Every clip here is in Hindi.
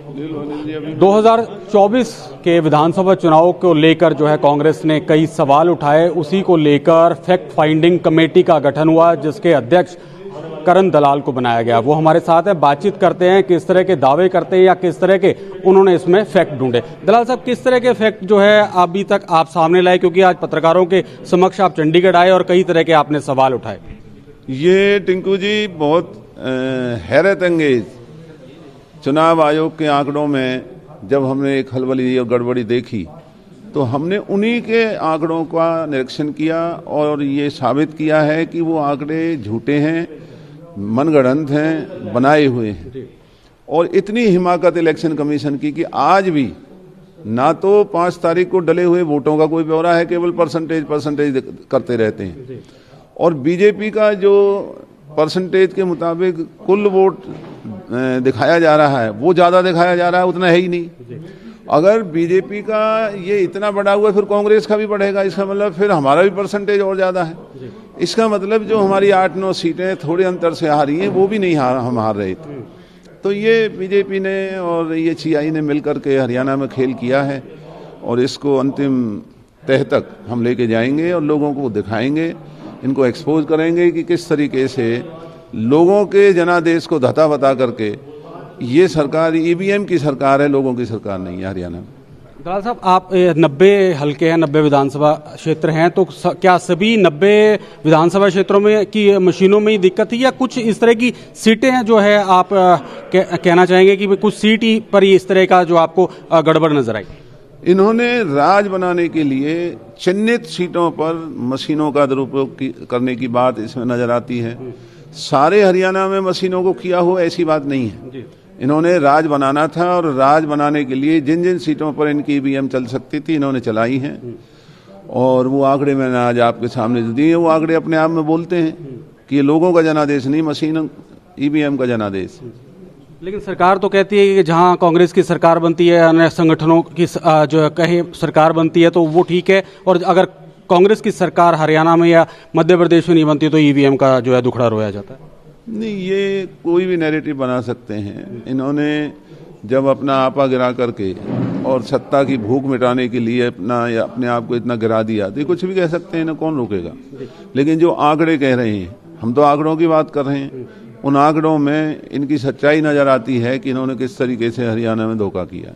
2024 के विधानसभा चुनाव को लेकर जो है कांग्रेस ने कई सवाल उठाए। उसी को लेकर फैक्ट फाइंडिंग कमेटी का गठन हुआ, जिसके अध्यक्ष करण दलाल को बनाया गया। वो हमारे साथ है, बातचीत करते हैं किस तरह के दावे करते हैं या किस तरह के उन्होंने इसमें फैक्ट ढूंढे। दलाल साहब, किस तरह के फैक्ट जो है अभी तक आप सामने लाए, क्योंकि आज पत्रकारों के समक्ष आप चंडीगढ़ आए और कई तरह के आपने सवाल उठाए। ये टिंकू जी बहुत हैरत अंगेज चुनाव आयोग के आंकड़ों में जब हमने एक खलबली और गड़बड़ी देखी तो हमने उन्हीं के आंकड़ों का निरीक्षण किया और ये साबित किया है कि वो आंकड़े झूठे हैं, मनगढ़ंत हैं, बनाए हुए हैं। और इतनी हिमाकत इलेक्शन कमीशन की कि आज भी ना तो 5 तारीख को डले हुए वोटों का कोई ब्यौरा है, केवल परसेंटेज करते रहते हैं। और बीजेपी का जो परसेंटेज के मुताबिक कुल वोट दिखाया जा रहा है वो ज़्यादा दिखाया जा रहा है, उतना है ही नहीं। अगर बीजेपी का ये इतना बढ़ा हुआ है फिर कांग्रेस का भी बढ़ेगा, इसका मतलब फिर हमारा भी परसेंटेज और ज़्यादा है। इसका मतलब जो हमारी 8-9 सीटें थोड़े अंतर से आ रही हैं वो भी नहीं हम हार रहे थे। तो ये बीजेपी ने और ये CI ने मिलकर के हरियाणा में खेल किया है और इसको अंतिम तह तक हम लेके जाएंगे और लोगों को दिखाएंगे, इनको एक्सपोज करेंगे कि किस तरीके से लोगों के जनादेश को धता बता करके ये सरकार EVM की सरकार है, लोगों की सरकार नहीं है हरियाणा में। दलाल साहब, आप 90 हल्के हैं, 90 विधानसभा क्षेत्र हैं, तो क्या सभी 90 विधानसभा क्षेत्रों में की मशीनों में ही दिक्कत है या कुछ इस तरह की सीटें हैं जो है आप कहना चाहेंगे कि कुछ सीट ही पर ही इस तरह का जो आपको गड़बड़ नजर आई? इन्होंने राज बनाने के लिए चिन्हित सीटों पर मशीनों का दुरुपयोग करने की बात इसमें नजर आती है। सारे हरियाणा में मशीनों को किया हुआ ऐसी बात नहीं है। इन्होंने राज बनाना था और राज बनाने के लिए जिन जिन सीटों पर इनकी EVM चल सकती थी इन्होंने चलाई हैं। और वो आंकड़े मैंने आज आपके सामने जो दिए वो आंकड़े अपने आप में बोलते हैं कि ये लोगों का जनादेश नहीं, मशीन EVM का जनादेश। लेकिन सरकार तो कहती है कि जहां कांग्रेस की सरकार बनती है, अन्य संगठनों की जो कहीं सरकार बनती है तो वो ठीक है, और अगर कांग्रेस की सरकार हरियाणा में या मध्य प्रदेश में नहीं बनती तो EVM का जो है दुखड़ा रोया जाता है। नहीं, ये कोई भी नैरेटिव बना सकते हैं। इन्होंने जब अपना आपा गिरा करके और सत्ता की भूख मिटाने के लिए अपने आप को इतना गिरा दिया तो कुछ भी कह सकते हैं, इन्हें कौन रोकेगा। लेकिन जो आंकड़े कह रहे हैं, हम तो आंकड़ों की बात कर रहे हैं, उन आंकड़ों में इनकी सच्चाई नजर आती है कि इन्होंने किस तरीके से हरियाणा में धोखा किया।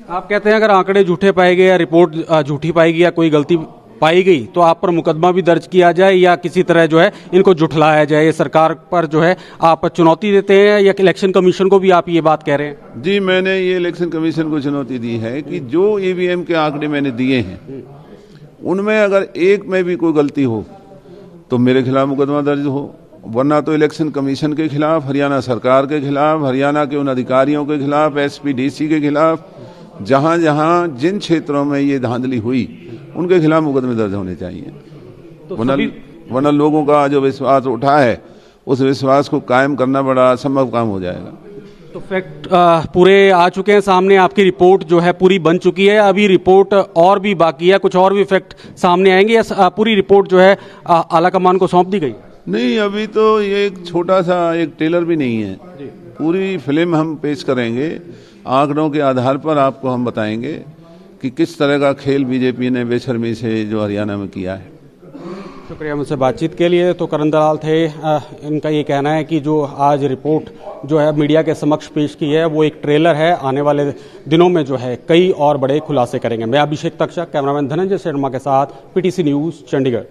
आप कहते हैं अगर आंकड़े झूठे पाए गए या रिपोर्ट झूठी पाएगी या कोई गलती पाई गई तो आप पर मुकदमा भी दर्ज किया जाए या किसी तरह जो है इनको जुठलाया जाए। ये सरकार पर जो है आप चुनौती देते हैं या इलेक्शन कमीशन को भी आप ये बात कह रहे हैं? जी, मैंने ये इलेक्शन कमीशन को चुनौती दी है कि जो EVM के आंकड़े मैंने दिए हैं उनमें अगर एक में भी कोई गलती हो तो मेरे खिलाफ मुकदमा दर्ज हो, वरना तो इलेक्शन कमीशन के खिलाफ, हरियाणा सरकार के खिलाफ, हरियाणा के उन अधिकारियों के खिलाफ, SP DC के खिलाफ, जहां जहां जिन क्षेत्रों में ये धांधली हुई उनके खिलाफ मुकदमे दर्ज होने चाहिए। तो वरना लोगों का जो विश्वास उठा है उस विश्वास को कायम करना बड़ा असंभव काम हो जाएगा। तो फैक्ट पूरे आ चुके हैं सामने, आपकी रिपोर्ट जो है पूरी बन चुकी है, अभी रिपोर्ट और भी बाकी है, कुछ और भी फैक्ट सामने आएंगे या पूरी रिपोर्ट जो है आलाकमान को सौंप दी गई? नहीं, अभी तो ये एक छोटा सा एक ट्रेलर भी नहीं है, पूरी फिल्म हम पेश करेंगे। आंकड़ों के आधार पर आपको हम बताएंगे कि किस तरह का खेल बीजेपी ने बेशर्मी से जो हरियाणा में किया है। शुक्रिया मुझसे बातचीत के लिए। तो करण दलाल थे, इनका ये कहना है कि जो आज रिपोर्ट जो है मीडिया के समक्ष पेश की है वो एक ट्रेलर है, आने वाले दिनों में जो है कई और बड़े खुलासे करेंगे। मैं अभिषेक तक्षक, कैमरामैन धनंजय शर्मा के साथ, PTC न्यूज़, चंडीगढ़।